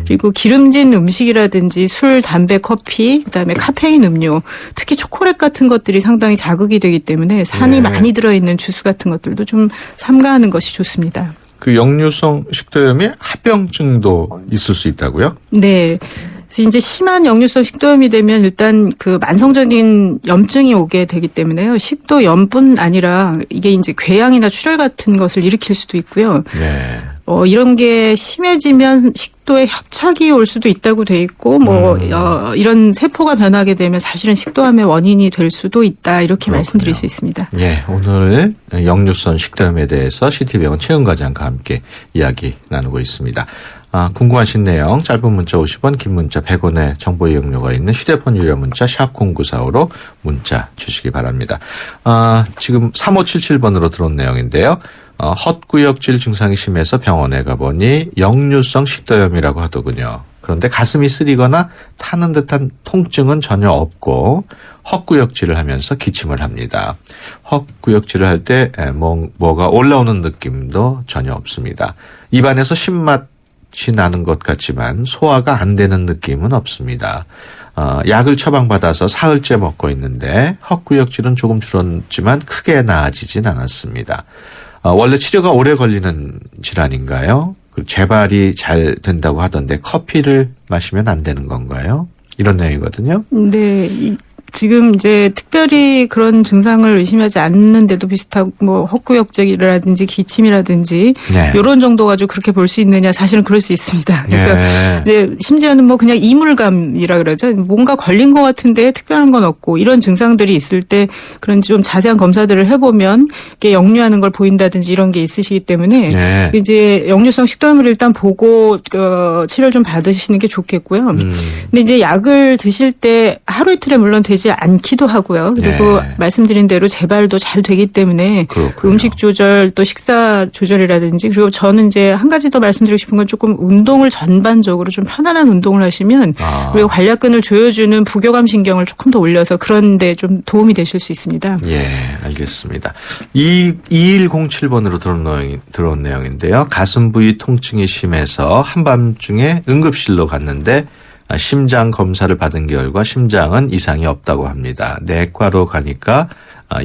그리고 기름진 음식이라든지 술, 담배, 커피, 그다음에 카페인 음료, 특히 초콜릿 같은 것들이 상당히 자극이 되기 때문에 산이 많이 들어있는 주스 같은 것들도 좀 삼가하는 것이 좋습니다. 그 역류성 식도염에 합병증도 있을 수 있다고요? 네. 그래서 이제 심한 역류성 식도염이 되면 일단 그 만성적인 염증이 오게 되기 때문에요. 식도염뿐 아니라 이게 이제 궤양이나 출혈 같은 것을 일으킬 수도 있고요. 이런 게 심해지면 식도에 협착이 올 수도 있다고 돼 있고 이런 세포가 변하게 되면 사실은 식도암의 원인이 될 수도 있다 이렇게 말씀드릴 수 있습니다. 예, 오늘 역류성 식도염에 대해서 CT병원 최은 과장과 함께 이야기 나누고 있습니다. 궁금하신 내용 짧은 문자 50원, 긴 문자 100원의 정보 이용료가 있는 휴대폰 유료 문자 샵 0945로 문자 주시기 바랍니다. 지금 3577번으로 들어온 내용인데요. 헛구역질 증상이 심해서 병원에 가보니 역류성 식도염이라고 하더군요. 그런데 가슴이 쓰리거나 타는 듯한 통증은 전혀 없고 헛구역질을 하면서 기침을 합니다. 헛구역질을 할 때 뭐가 올라오는 느낌도 전혀 없습니다. 입안에서 신맛 나는 것 같지만 소화가 안 되는 느낌은 없습니다. 약을 처방받아서 사흘째 먹고 있는데 헛구역질은 조금 줄었지만 크게 나아지진 않았습니다. 원래 치료가 오래 걸리는 질환인가요? 재발이 잘 된다고 하던데 커피를 마시면 안 되는 건가요? 이런 내용이거든요. 네. 지금 이제 특별히 그런 증상을 의심하지 않는데도 비슷하고 뭐 헛구역질이라든지 기침이라든지 이런 정도 가지고 그렇게 볼 수 있느냐 사실은 그럴 수 있습니다. 그래서 이제 심지어는 뭐 그냥 이물감이라 그러죠. 뭔가 걸린 것 같은데 특별한 건 없고 이런 증상들이 있을 때 그런 좀 자세한 검사들을 해보면 이게 역류하는 걸 보인다든지 이런 게 있으시기 때문에 이제 역류성 식도염을 일단 보고 치료를 좀 받으시는 게 좋겠고요. 근데 이제 약을 드실 때 하루 이틀에 물론 되지 않기도 하고요. 그리고 말씀드린 대로 재발도 잘 되기 때문에 음식 조절 또 식사 조절이라든지 그리고 저는 이제 한 가지 더 말씀드리고 싶은 건 조금 운동을 전반적으로 좀 편안한 운동을 하시면 그리고 관략근을 조여주는 부교감 신경을 조금 더 올려서 그런 데 좀 도움이 되실 수 있습니다. 예, 알겠습니다. 2107번으로 들어온 내용인데요. 가슴 부위 통증이 심해서 한밤중에 응급실로 갔는데 심장 검사를 받은 결과 심장은 이상이 없다고 합니다. 내과로 가니까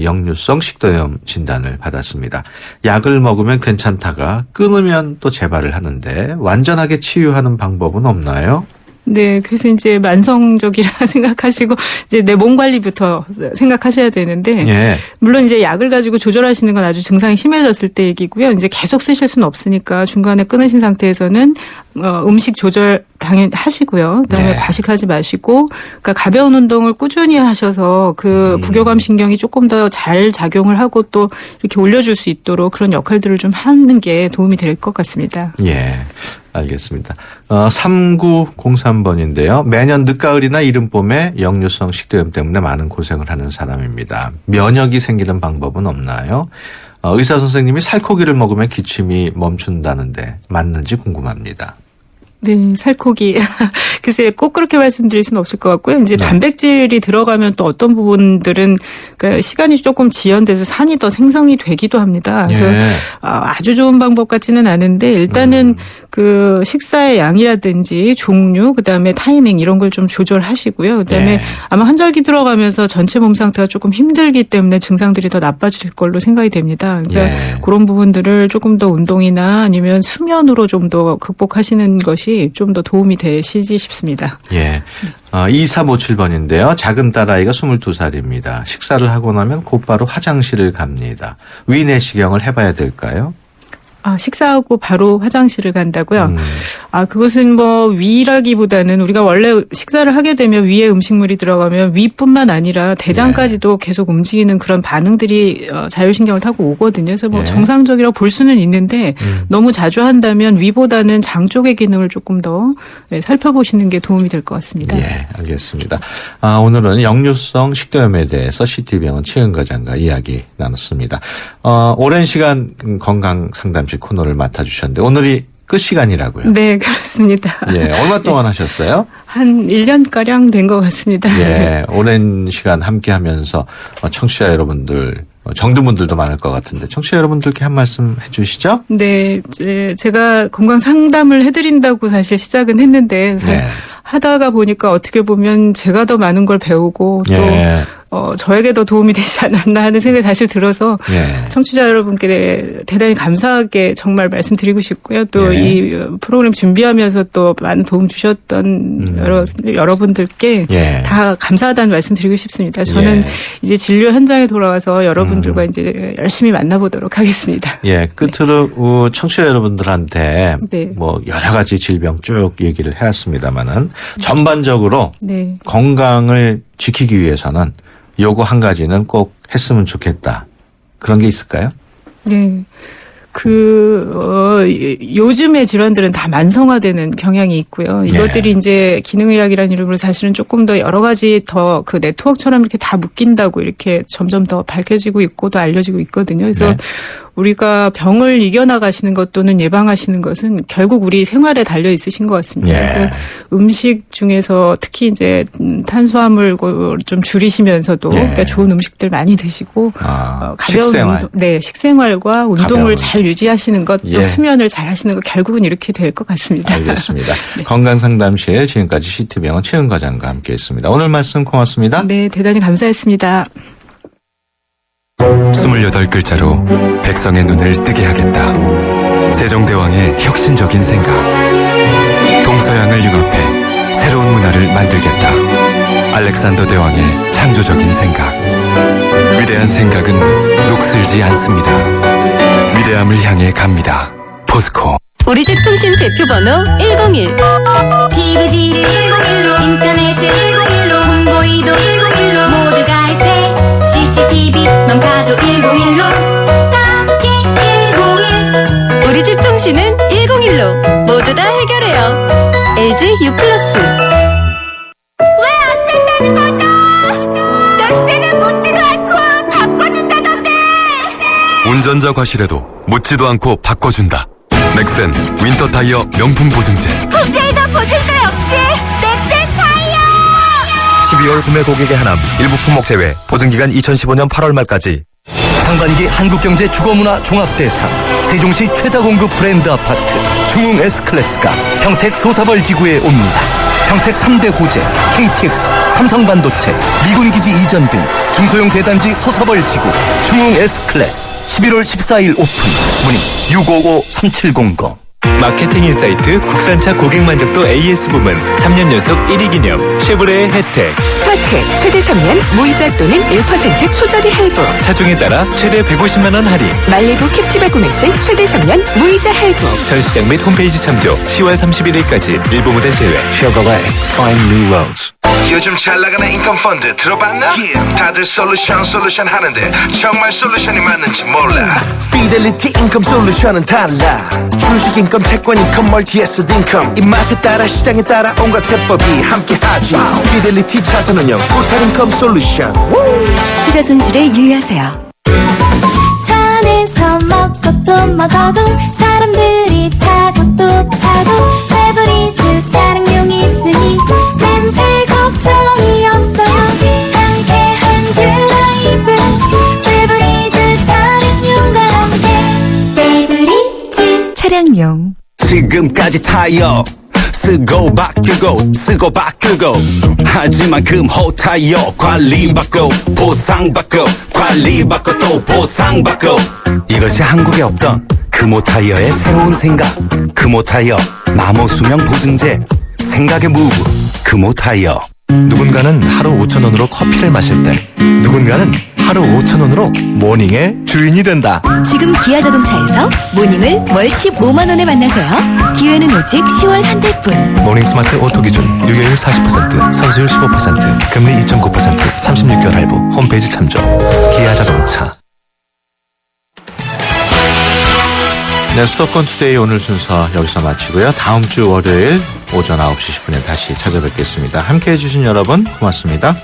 역류성 식도염 진단을 받았습니다. 약을 먹으면 괜찮다가 끊으면 또 재발을 하는데 완전하게 치유하는 방법은 없나요? 네, 그래서 이제 만성적이라 생각하시고 이제 내 몸 관리부터 생각하셔야 되는데 물론 이제 약을 가지고 조절하시는 건 아주 증상이 심해졌을 때 얘기고요. 이제 계속 쓰실 수는 없으니까 중간에 끊으신 상태에서는 음식 조절 당연히 하시고요. 그다음에 네. 과식하지 마시고, 그러니까 가벼운 운동을 꾸준히 하셔서 그 부교감 신경이 조금 더 잘 작용을 하고 또 이렇게 올려줄 수 있도록 그런 역할들을 좀 하는 게 도움이 될 것 같습니다. 예. 알겠습니다. 3903번인데요. 매년 늦가을이나 이른봄에 역류성 식도염 때문에 많은 고생을 하는 사람입니다. 면역이 생기는 방법은 없나요? 의사 선생님이 살코기를 먹으면 기침이 멈춘다는데 맞는지 궁금합니다. 네, 살코기. 글쎄, 꼭 그렇게 말씀드릴 수는 없을 것 같고요. 이제 단백질이 들어가면 또 어떤 부분들은 그러니까 시간이 조금 지연돼서 산이 더 생성이 되기도 합니다. 그래서 아주 좋은 방법 같지는 않은데 일단은 그 식사의 양이라든지 종류, 그다음에 타이밍 이런 걸 좀 조절하시고요. 그다음에 아마 환절기 들어가면서 전체 몸 상태가 조금 힘들기 때문에 증상들이 더 나빠질 걸로 생각이 됩니다. 그러니까 그런 부분들을 조금 더 운동이나 아니면 수면으로 좀 더 극복하시는 것이 좀 더 도움이 되시지 싶습니다. 예. 2357번인데요. 작은 딸아이가 22살입니다. 식사를 하고 나면 곧바로 화장실을 갑니다. 위내시경을 해봐야 될까요? 식사하고 바로 화장실을 간다고요? 그것은 뭐 위라기보다는 우리가 원래 식사를 하게 되면 위에 음식물이 들어가면 위뿐만 아니라 대장까지도 계속 움직이는 그런 반응들이 자율신경을 타고 오거든요. 그래서 뭐 정상적이라고 볼 수는 있는데 너무 자주 한다면 위보다는 장 쪽의 기능을 조금 더 살펴보시는 게 도움이 될 것 같습니다. 예, 알겠습니다. 오늘은 역류성 식도염에 대해서 CT병원 최은과장과 이야기 나눴습니다. 오랜 시간 건강 상담실 코너를 맡아주셨는데 오늘이 끝 시간이라고요? 네, 그렇습니다. 예, 얼마 동안 하셨어요? 한 1년가량 된 것 같습니다. 예, 오랜 시간 함께 하면서 청취자 여러분들, 정두분들도 많을 것 같은데 청취자 여러분들께 한 말씀 해주시죠? 네, 제가 건강 상담을 해드린다고 사실 시작은 했는데 하다가 보니까 어떻게 보면 제가 더 많은 걸 배우고 또 저에게 더 도움이 되지 않았나 하는 생각이 사실 들어서 청취자 여러분께 대단히 감사하게 정말 말씀드리고 싶고요. 또 이 프로그램 준비하면서 또 많은 도움 주셨던 여러분들께 다 감사하다는 말씀 드리고 싶습니다. 저는 이제 진료 현장에 돌아와서 여러분들과 이제 열심히 만나보도록 하겠습니다. 예, 끝으로 청취자 여러분들한테 뭐 여러 가지 질병 쭉 얘기를 해왔습니다만은 전반적으로 건강을 지키기 위해서는 요거 한 가지는 꼭 했으면 좋겠다. 그런 게 있을까요? 네. 요즘의 질환들은 다 만성화되는 경향이 있고요. 이것들이 이제 기능의학이라는 이름으로 사실은 조금 더 여러 가지 더 그 네트워크처럼 이렇게 다 묶인다고 이렇게 점점 더 밝혀지고 있고 또 알려지고 있거든요. 그래서 우리가 병을 이겨나가시는 것 또는 예방하시는 것은 결국 우리 생활에 달려 있으신 것 같습니다. 그래서 음식 중에서 특히 이제 탄수화물 좀 줄이시면서도 그러니까 좋은 음식들 많이 드시고 가벼운 식생활. 식생활과 운동을 잘 유지하시는 것, 또 수면을 잘 하시는 것 결국은 이렇게 될 것 같습니다. 알겠습니다. 건강상담실 지금까지 CT병원 최은과장과 함께했습니다. 오늘 말씀 고맙습니다. 네, 대단히 감사했습니다. 28글자로 백성의 눈을 뜨게 하겠다. 세종대왕의 혁신적인 생각. 동서양을 융합해 새로운 문화를 만들겠다. 알렉산더 대왕의 창조적인 생각. 위대한 생각은 녹슬지 않습니다. 위대함을 향해 갑니다. 포스코. 우리 집 통신 대표번호 101 TVG 101로 인터넷을 101로 홍보이도 101로 모두 가입해 CCTV만 가도 101로 함께 101 우리 집 통신은 101로 모두 다 해결해요. LG U+. 왜 안 된다는 거죠? 넥센은 묻지도 않고 바꿔준다던데. 운전자 과실에도 묻지도 않고 바꿔준다. 넥센 윈터 타이어 명품 보증제. 품질도 보증도 역시 넥센 타이어. 12월 구매 고객의 하남 일부 품목 제외 보증기간 2015년 8월 말까지. 상반기 한국경제 주거문화 종합대상 세종시 최다 공급 브랜드 아파트 중흥 S클래스가 평택 소사벌 지구에 옵니다. 평택 3대 호재 KTX, 삼성반도체, 미군기지 이전 등 중소형 대단지 소사벌 지구 중흥 S클래스 11월 14일 오픈. 문의 655-3700. 마케팅 인사이트 국산차 고객 만족도 AS 부문 3년 연속 1위 기념 쉐보레의 혜택. 스마트 최대 3년 무이자 또는 1% 초저리 할부. 차종에 따라 최대 150만 원 할인. 말리부 캡티바 구매 시 최대 3년 무이자 할부. 전시장 및 홈페이지 참조 10월 31일까지 일부 모델 제외. Chevrolet Find New Roads. 요즘 잘 나가는 인컴 펀드 들어봤나? 다들 솔루션 하는데 정말 솔루션이 맞는지 몰라. 피델리티 인컴 솔루션은 달라. 주식 인컴, 채권 인컴, 멀티 에셋 인컴. 입맛에 따라 시장에 따라 온갖 해법이 함께하지. 피델리티 자산운용 토탈 인컴 솔루션. 투자 손실에 유의하세요. 차 안에서 먹고 또 먹어도 사람들이 타고 또 타고 페브리즈 차량용이 있으니 냄새 걱정이 없어요. 상쾌한 드라이브 페브리즈 차량용과 함께 페브리즈 차량용. 지금까지 타이어 쓰고 바꾸고 쓰고 바꾸고 하지만 금호 타이어 관리받고 보상받고 관리받고 또 보상받고 이것이 한국에 없던 금호 타이어의 새로운 생각. 금호 타이어 마모 수명 보증제. 생각의 무브 금호 타이어. 누군가는 하루 5,000원으로 커피를 마실 때, 누군가는 하루 5,000원으로 모닝의 주인이 된다. 지금 기아 자동차에서 모닝을 월 15만 원에 만나세요. 기회는 오직 10월 한 달뿐. 모닝 스마트 오토 기준 유효율 40%, 선수율 15%, 금리 2.9%, 36개월 할부. 홈페이지 참조. 기아 자동차. 네, 수도권 투데이 오늘 순서 여기서 마치고요. 다음 주 월요일 오전 9시 10분에 다시 찾아뵙겠습니다. 함께해 주신 여러분 고맙습니다.